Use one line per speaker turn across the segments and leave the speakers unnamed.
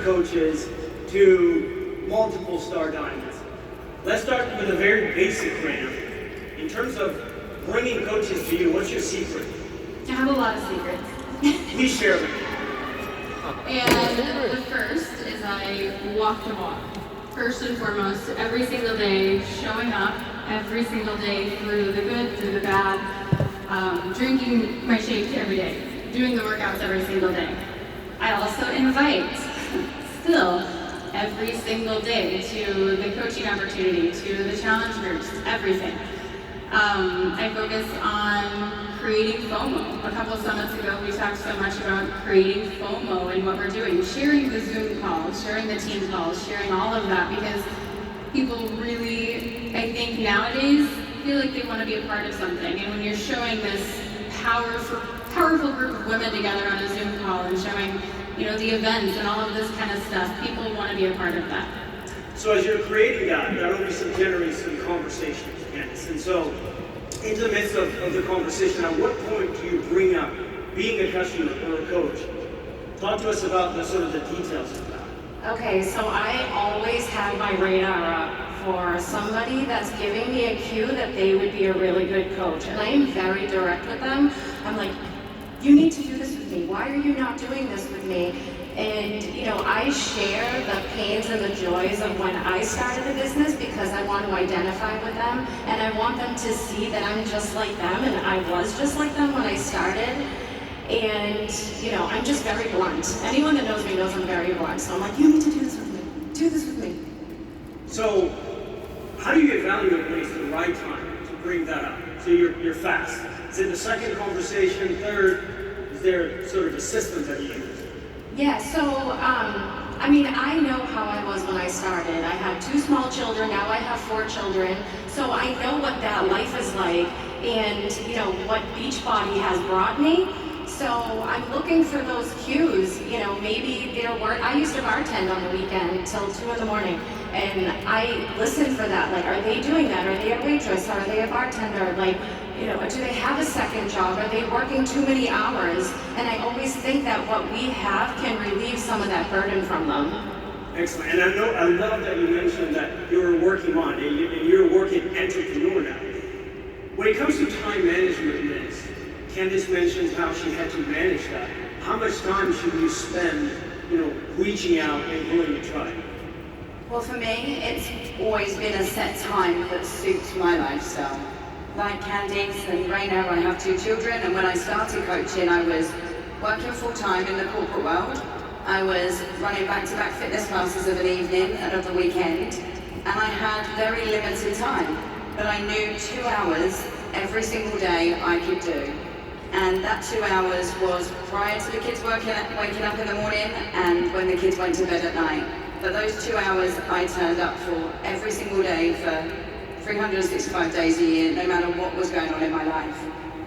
coaches to multiple star diamonds. Let's start with a very basic Raina. In terms of bringing coaches to you, what's your secret?
I have a lot of secrets.
Please share them.
And the first is I walk the walk. First and foremost, every single day, showing up every single day through the good, through the bad, drinking my shake every day, doing the workouts every single day. I also invite, still, every single day to the coaching opportunity, to the challenge groups, everything. I focus on creating FOMO. A couple summits ago, we talked so much about creating FOMO and what we're doing, sharing the Zoom calls, sharing the team calls, sharing all of that, because people really, I think nowadays, feel like they want to be a part of something. And when you're showing this powerful group of women together on a Zoom call and showing, the events and all of this kind of stuff, people want to be a part of that.
So as you're creating that obviously generates some conversations, Candice. And so, in the midst of the conversation, at what point do you bring up being a customer or a coach? Talk to us about the details of that.
Okay, so I always have my radar up for somebody that's giving me a cue that they would be a really good coach. And I am very direct with them. I'm like, you need to do this with me. Why are you not doing this with me? And, I share the pains and the joys of when I started a business because I want to identify with them and I want them to see that I'm just like them and I was just like them when I started. And, I'm just very blunt. Anyone that knows me knows I'm very blunt. So I'm like, you need to do this with me. Do this with me.
So, how do you evaluate when it's the right time to bring that up? So you're fast. Is it the second conversation, third? Is there sort of a system that you use?
Yeah, so, I know how I was when I started. I had 2 small children, now I have 4 children. So I know what that life is like and, what Beachbody has brought me. So I'm looking for those cues, maybe their work. I used to bartend on the weekend till 2 in the morning. And I listen for that, like, are they doing that? Are they a waitress? Are they a bartender? Like, do they have a second job? Are they working too many hours? And I always think that what we have can relieve some of that burden from them.
Excellent. And I love that you mentioned that you're a working mom and you're a working entrepreneur now. When it comes to time management in this, Candice mentions how she had to manage that. How much time should you spend, reaching out and willing to try?
Well, for me, it's always been a set time that suits my lifestyle. Like Candice and Raina, I have 2 children, and when I started coaching, I was working full-time in the corporate world. I was running back-to-back fitness classes of an evening and of the weekend, and I had very limited time. But I knew 2 hours every single day I could do. And that 2 hours was prior to the kids waking up in the morning and when the kids went to bed at night. But those 2 hours I turned up for every single day for 365 days a year, no matter what was going on in my life.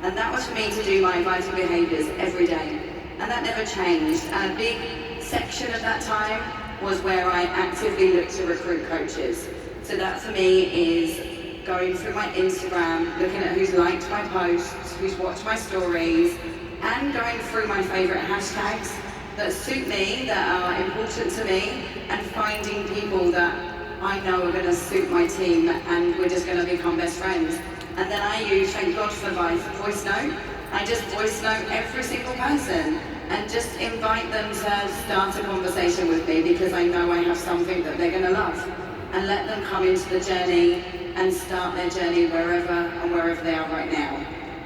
And that was for me to do my vital behaviors every day. And that never changed. And a big section of that time was where I actively looked to recruit coaches. So that for me is going through my Instagram, looking at who's liked my posts, who's watched my stories, and going through my favorite hashtags that suit me, that are important to me, and finding people that I know are going to suit my team and we're just going to become best friends. And then I use, thank God for voice note, I just voice note every single person and just invite them to start a conversation with me because I know I have something that they're going to love. And let them come into the journey and start their journey wherever they are right now.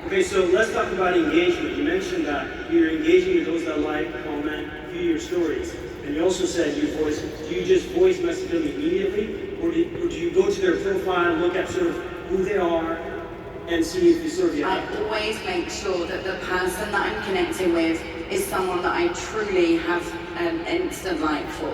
Okay, so let's talk about engagement. You mentioned that you're engaging with those that like, comment, view your stories. And you also said do you just voice message them immediately? Or do you go to their profile, look at sort of who they are, and see if you sort of
I always make sure that the person that I'm connecting with is someone that I truly have an instant like for.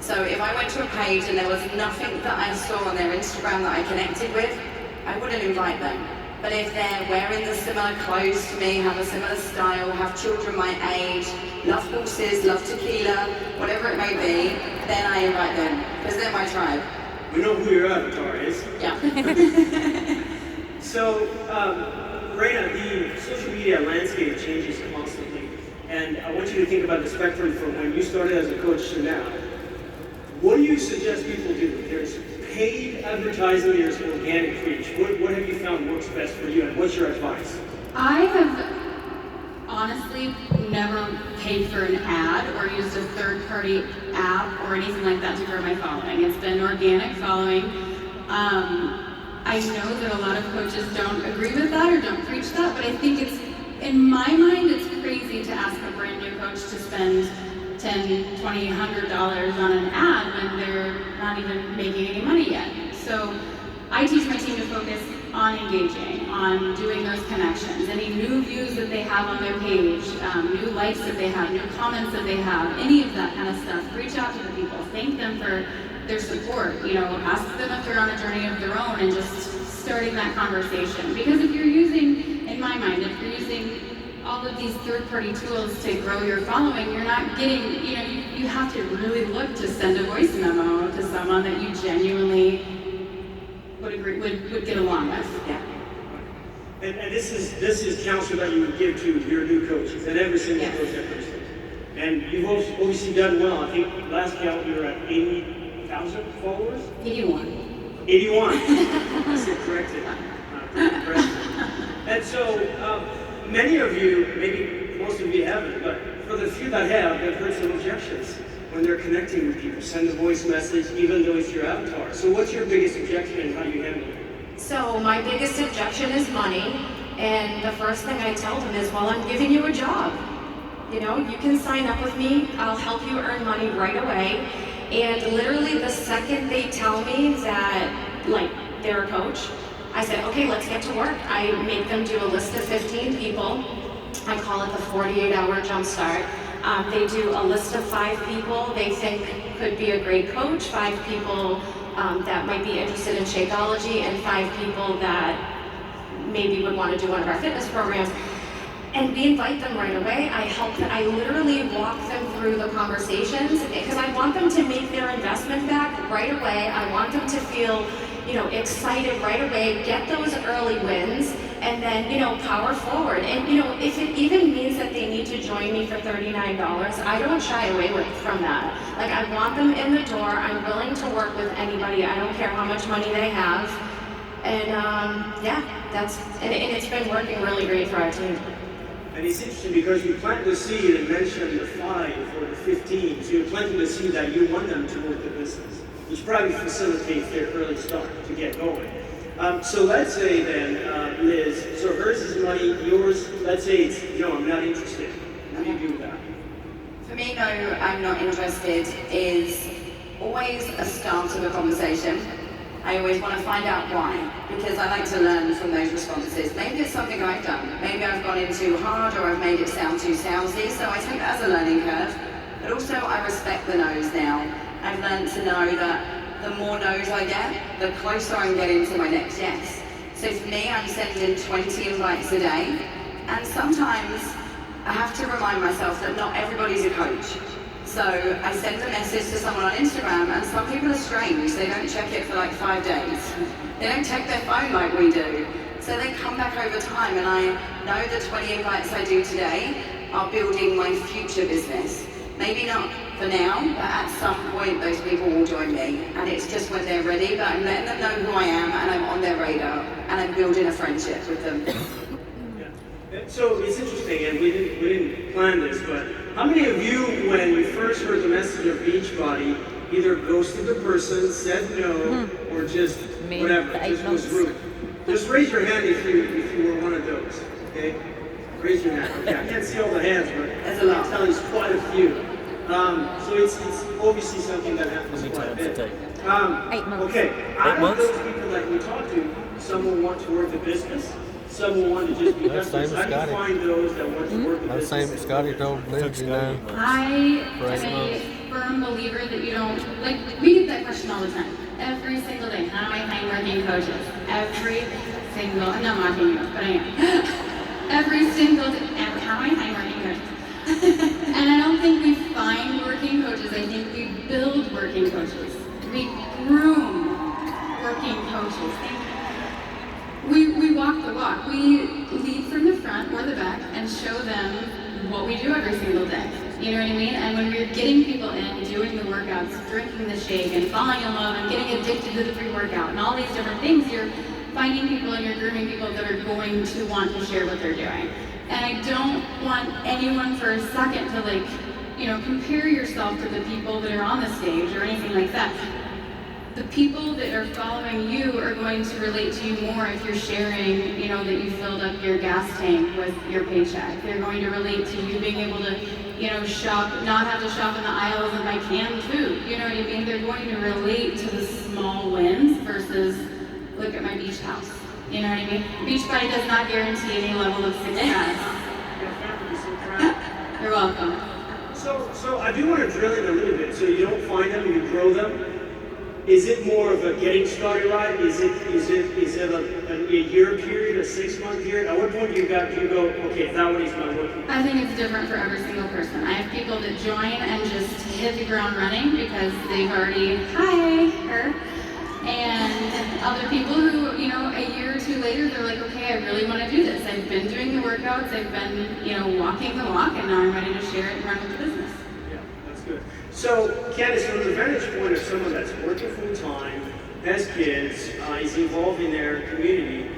So if I went to a page and there was nothing that I saw on their Instagram that I connected with, I wouldn't invite them. But if they're wearing the similar clothes to me, have a similar style, have children my age, love horses, love tequila, whatever it may be, then I invite them, because they're my tribe.
We know who your avatar is.
Yeah.
So, Raina, the social media landscape changes constantly. And I want you to think about the spectrum from when you started as a coach to now. What do you suggest people do? There's paid advertising, there's organic reach. What have you found works best for you, and what's your advice?
I have honestly never paid for an ad or used a third-party app or anything like that to grow my following. It's been organic following. I know that a lot of coaches don't agree with that or don't preach that, but I think it's, in my mind, it's crazy to ask a brand new coach to spend $10, $20, $100 on an ad when they're not even making any money yet. So I teach my team to focus on engaging, on doing those connections, any new views that they have on their page, new likes that they have, new comments that they have, any of that kind of stuff. Reach out to the people, thank them for their support, you know, ask them if they're on a journey of their own and just starting that conversation. Because if you're using, in my mind, if you're using all of these third-party tools to grow your following, you're not getting, you know, you have to really look to send a voice memo to someone that you genuinely would get along with. Yeah.
And this is counsel that you would give to your new coaches and every single coach that comes in. And you've obviously done well. I think last count you were at 80,000 followers?
81.
81. I said corrected. Pretty impressive. And so many of you, maybe most of you haven't, but for the few that have, they've heard some objections when they're connecting with people. Send a voice message, even though it's your avatar. So what's your biggest objection and how do you handle it?
So my biggest objection is money, and the first thing I tell them is, well, I'm giving you a job. You know, you can sign up with me, I'll help you earn money right away. And literally the second they tell me that, like, they're a coach, I said, okay, let's get to work. I make them do a list of 15 people. I call it the 48-hour jumpstart. They do a list of 5 people they think could be a great coach, 5 people that might be interested in Shakeology, and 5 people that maybe would want to do one of our fitness programs. And we invite them right away. I literally walk them through the conversations because I want them to make their investment back right away. I want them to feel, you know, excited right away, get those early wins, and then, you know, power forward. And, you know, if it even means that they need to join me for $39, I don't shy away from that. Like, I want them in the door. I'm willing to work with anybody. I don't care how much money they have. And, and it's been working really great for our team.
And it's interesting because you plant the seed and mentioned the 5 or the 15, so you're planting the seed that you want them to work the business, which probably facilitates their early start to get going. So let's say then, Liz, so hers is money, yours, let's say it's, I'm not interested. What do you do with that?
For me, no, I'm not interested is always a start of a conversation. I always want to find out why, because I like to learn from those responses. Maybe it's something I've done. Maybe I've gone in too hard or I've made it sound too salesy, so I take that as a learning curve. But also, I respect the no's now. I've learned to know that the more no's I get, the closer I'm getting to my next yes. So for me, I'm sending 20 invites a day, and sometimes I have to remind myself that not everybody's a coach. So I send a message to someone on Instagram, and some people are strange. They don't check it for like 5 days. They don't check their phone like we do. So they come back over time, and I know the 20 invites I do today are building my future business. Maybe not for now, but at some point those people will join me. And it's just when they're ready, but I'm letting them know who I am, and I'm on their radar, and I'm building a friendship with them.
So it's interesting, and we didn't plan this, but how many of you, when you first heard the message of Beachbody, either ghosted the person, said no, or just whatever, just was rude? Just raise your hand if you were one of those, okay? Raise your hand. Okay, I can't see all the hands, but as I can tell, there's quite a few. So it's obviously something that happens quite a bit.
8 months.
Okay, out of those people that we talk to, some will want to work the business. Some will want to just be customers. How do you find those that want to work the business?
That's the same Scotty told Liz, you know.
I am a firm believer that you don't, like, we get that question all the time. Every single day, how do I find working coaches? Every single, I'm not mocking you, but I am. Every single day, how do I find working coaches? And I don't think we find working coaches, I think we build working coaches. We groom working coaches. We walk the walk. We lead from the front or the back and show them what we do every single day. You know what I mean? And when we're getting people in, doing the workouts, drinking the shake, and falling in love, and getting addicted to the pre-workout, and all these different things, you're finding people and you're grooming people that are going to want to share what they're doing. And I don't want anyone for a second to like, you know, compare yourself to the people that are on the stage or anything like that. The people that are following you are going to relate to you more if you're sharing, you know, that you filled up your gas tank with your paycheck. They're going to relate to you being able to, you know, shop, not have to shop in the aisles and buy canned food. You know what I mean? They're going to relate to the small wins versus look at my beach house. You know what I mean? Beachbody does not guarantee any level of success. You're welcome.
So I do want to drill in a little bit. So you don't find them, you grow them. Is it more of a getting started ride? Is it a year period, a 6-month period? At what point do you go, okay, that one is not working?
I think it's different for every single person. I have people that join and just hit the ground running because they've already, her. And other people who, you know, a year or two later, they're like, okay, I really want to do this. I've been doing the workouts, I've been, you know, walking the walk, and now I'm ready to share it and run with the business.
Yeah, that's good. So, Candice, from the vantage point of someone that's working full-time, has kids, is involved in their community,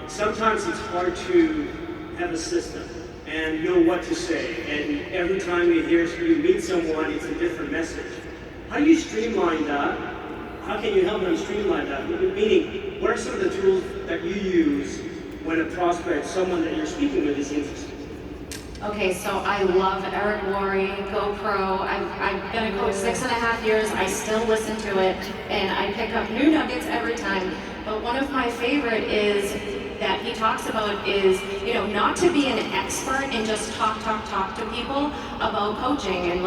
sometimes it's hard to have a system and know what to say. And every time you meet someone, it's a different message. How do you streamline that? How can you help them streamline that? Meaning, what are some of the tools that you use when a prospect, someone that you're speaking with, is interested?
Okay, so I love Eric Worre, GoPro. I've been a coach 6.5 years. I still listen to it, and I pick up new nuggets every time. But one of my favorite is that he talks about is, you know, not to be an expert and just talk to people about coaching and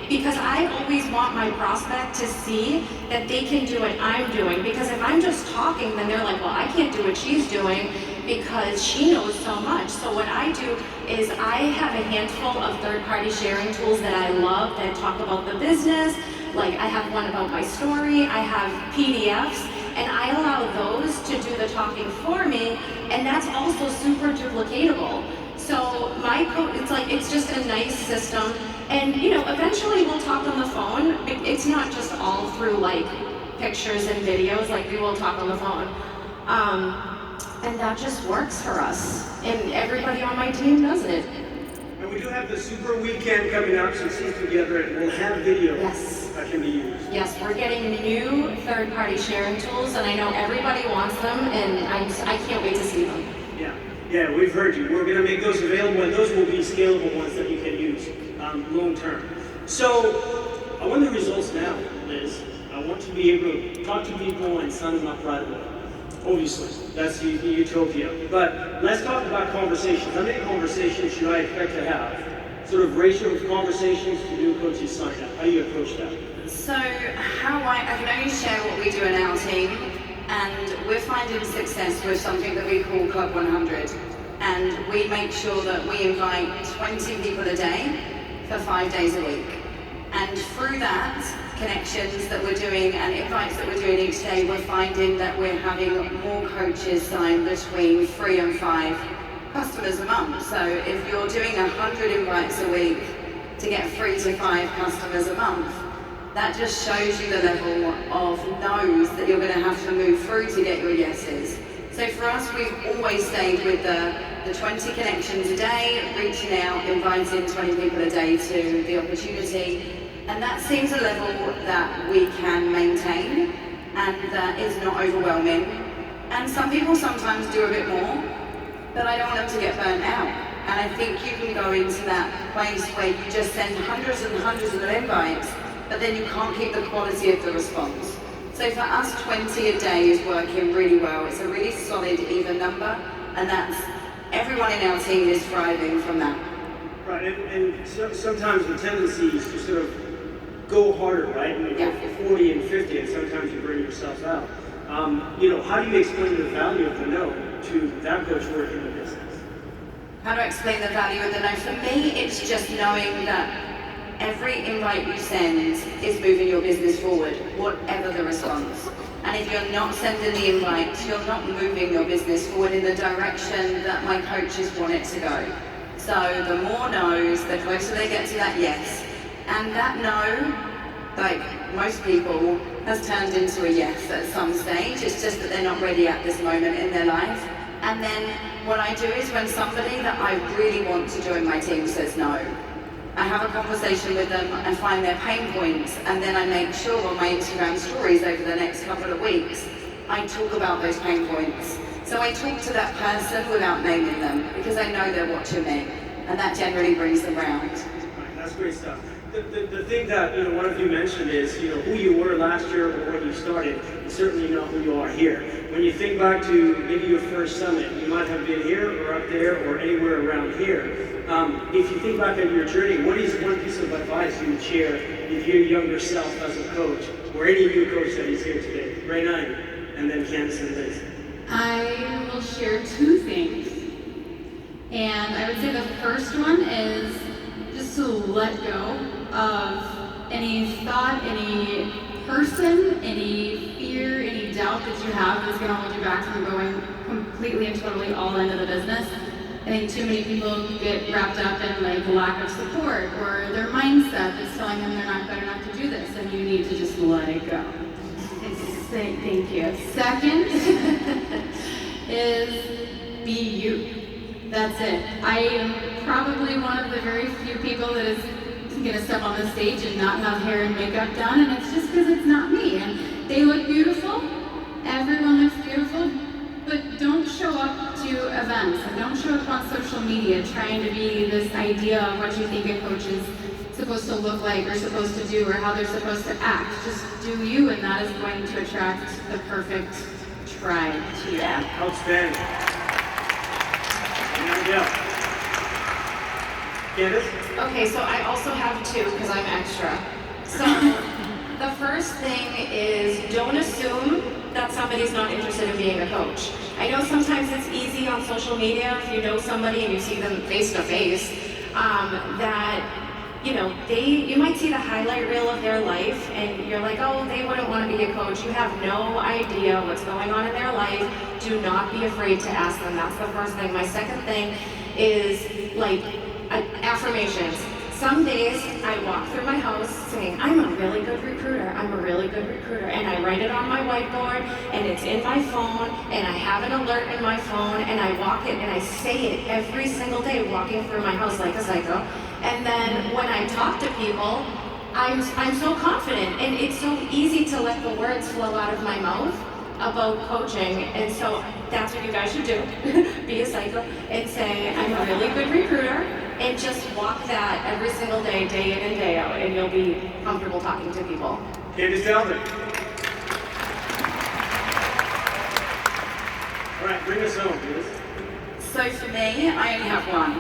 because I always want my prospect to see that they can do what I'm doing. Because if I'm just talking, then they're like, well, I can't do what she's doing because she knows so much. So what I do is I have a handful of third-party sharing tools that I love that talk about the business. Like I have one about my story, I have PDFs, and I allow those to do the talking for me, and that's also super duplicatable. So it's just a nice system, and you know, eventually we'll talk on the phone. It's not just all through like pictures and videos, like we will talk on the phone. And that just works for us, and everybody on my team does it.
And we do have the super weekend coming up, so see together, and we'll have videos that can be used.
Yes, we're getting new third-party sharing tools, and I know everybody wants them, and I can't wait to see them.
Yeah, we've heard you. We're going to make those available, and those will be scalable ones that you can use long term. So I want the results now, Liz. I want to be able to talk to people and sign them up right away. Obviously, that's the utopia. But let's talk about conversations. How many conversations should I expect to have? Sort of ratio of conversations to new coaches sign up. How do you approach that?
So I can only share what we do in our team, and we're finding success with something that we call Club 100. And we make sure that we invite 20 people a day for 5 days a week. And through that, connections that we're doing and invites that we're doing each day, we're finding that we're having more coaches sign between 3 and 5 customers a month. So if you're doing 100 invites a week to get 3 to 5 customers a month, that just shows you the level of no's that you're going to have to move through to get your yeses. So for us, we've always stayed with the 20 connections a day, reaching out, inviting 20 people a day to the opportunity. And that seems a level that we can maintain and that is not overwhelming. And some people sometimes do a bit more, but I don't want them to get burnt out. And I think you can go into that place where you just send hundreds and hundreds of invites, but then you can't keep the quality of the response. So for us, 20 a day is working really well. It's a really solid, even number, and that's everyone in our team is thriving from that.
Right, and sometimes the tendency is to sort of go harder, right? And go for 40 and 50, and sometimes you burn yourself out. How do you explain the value of the no to that coach working in the business?
How to explain the value of the no? For me, it's just knowing that every invite you send is moving your business forward, whatever the response. And if you're not sending the invites, you're not moving your business forward in the direction that my coaches want it to go. So the more no's, the closer they get to that yes. And that no, like most people, has turned into a yes at some stage. It's just that they're not ready at this moment in their life. And then what I do is when somebody that I really want to join my team says no, I have a conversation with them and find their pain points, and then I make sure on my Instagram stories over the next couple of weeks, I talk about those pain points. So I talk to that person without naming them, because I know they're watching me, and that generally brings them round.
Right, that's great stuff. The thing that one of you mentioned is who you were last year or when you started, and certainly not who you are here. When you think back to maybe your first summit, you might have been here or up there or anywhere around here. If you think back on your journey, what is one piece of advice you would share with your younger self as a coach, or any new coach that is here today? Raina, and then Candace and Liz.
I will share two things. And I would say the first one is just to let go of any thought, any person, any fear, any doubt that you have that's going to hold you back from going completely and totally all into the business. I think too many people get wrapped up in like lack of support or their mindset that's telling them they're not good enough to do this, and you need to just let it go. Say thank you. Second is be you. That's it. I am probably one of the very few people that is going to step on the stage and not have hair and makeup done, and it's just because it's not me. And they look beautiful. Everyone looks beautiful. But don't show up to events and don't show up on social media trying to be this idea of what you think a coach is supposed to look like or supposed to do or how they're supposed to act. Just do you, and that is going to attract the perfect tribe to you.
Outstanding. Yeah. Candace?
Okay, so I also have two because I'm extra. So the first thing is don't assume that somebody's not interested in being a coach. I know sometimes it's easy on social media if you know somebody and you see them face to face, that you might see the highlight reel of their life and you're like, oh, they wouldn't want to be a coach. You have no idea what's going on in their life. Do not be afraid to ask them. That's the first thing. My second thing is like affirmations. Some days I walk through my house saying, I'm a really good recruiter, I'm a really good recruiter, and I write it on my whiteboard, and it's in my phone, and I have an alert in my phone, and I walk it, and I say it every single day walking through my house like a psycho. And then when I talk to people, I'm so confident, and it's so easy to let the words flow out of my mouth about coaching, and so that's what you guys should do. Be a psycho and say, I'm a really good recruiter, and just walk that every single day, day in and day out, and you'll be comfortable talking to people.
Candace Delvin. All right, bring us home, please.
So for me, I only have one.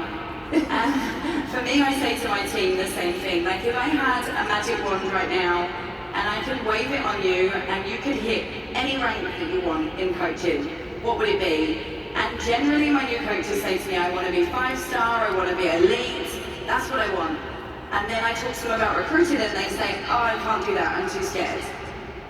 For me, I say to my team the same thing. Like if I had a magic wand right now, and I could wave it on you, and you could hit any rank that you want in coaching, what would it be? And generally my new coaches say to me, I want to be 5-star, I want to be elite, that's what I want. And then I talk to them about recruiting and they say, oh, I can't do that, I'm too scared.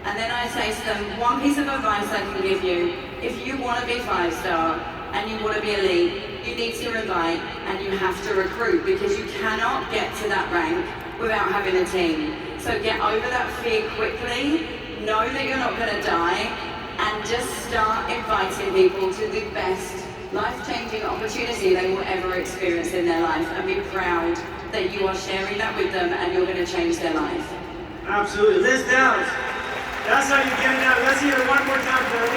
And then I say to them, one piece of advice I can give you, if you want to be 5-star and you want to be elite, you need to invite and you have to recruit, because you cannot get to that rank without having a team. So get over that fear quickly, know that you're not going to die, and just start inviting people to the best life-changing opportunity they will ever experience in their life, and be proud that you are sharing that with them and you're going to change their life.
Absolutely. Liz Downs. That's how you get it out. Let's hear it one more time for her.